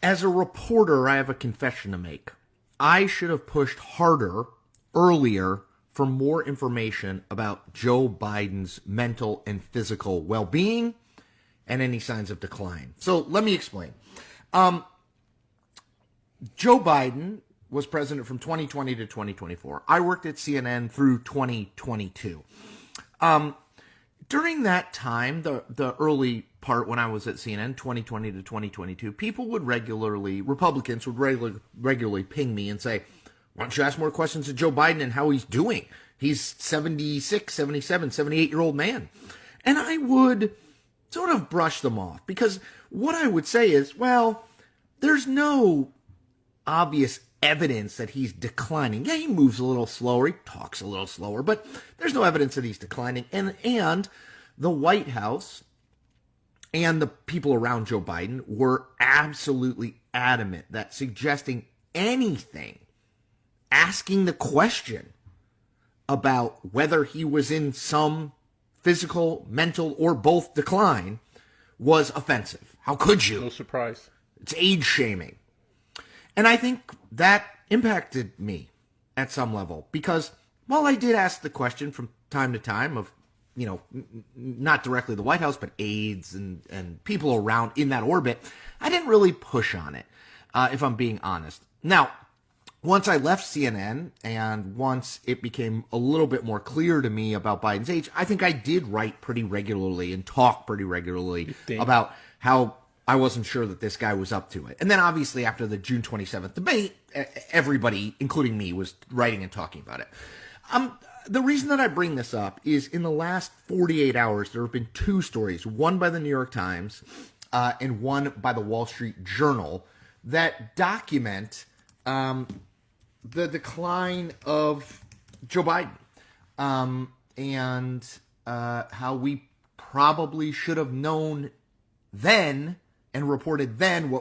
As a reporter, I have a confession to make. I should have pushed harder earlier for more information about Joe Biden's mental and physical well-being and any signs of decline. So let me explain. Joe Biden was president from 2020 to 2024. I worked at CNN through 2022. During that time, the early part when I was at CNN, 2020 to 2022, Republicans would regularly ping me and say, why don't you ask more questions of Joe Biden and how he's doing? He's 76, 77, 78-year-old man. And I would sort of brush them off because what I would say is, well, there's no obvious evidence that he's declining. Yeah, he moves a little slower, he talks a little slower, but there's no evidence that he's declining. And the White House and the people around Joe Biden were absolutely adamant that suggesting anything, asking the question about whether he was in some physical, mental, or both decline was offensive. How could you? No surprise. It's age shaming. And I think that impacted me at some level because while I did ask the question from time to time of, not directly the White House, but aides and people around in that orbit, I didn't really push on it, if I'm being honest. Now, once I left CNN and once it became a little bit more clear to me about Biden's age, I think I did write pretty regularly and talk pretty regularly about how I wasn't sure that this guy was up to it. And then obviously after the June 27th debate, everybody, including me, was writing and talking about it. The reason that I bring this up is in the last 48 hours, there have been two stories, one by the New York Times and one by the Wall Street Journal, that document the decline of Joe Biden and how we probably should have known then and reported then what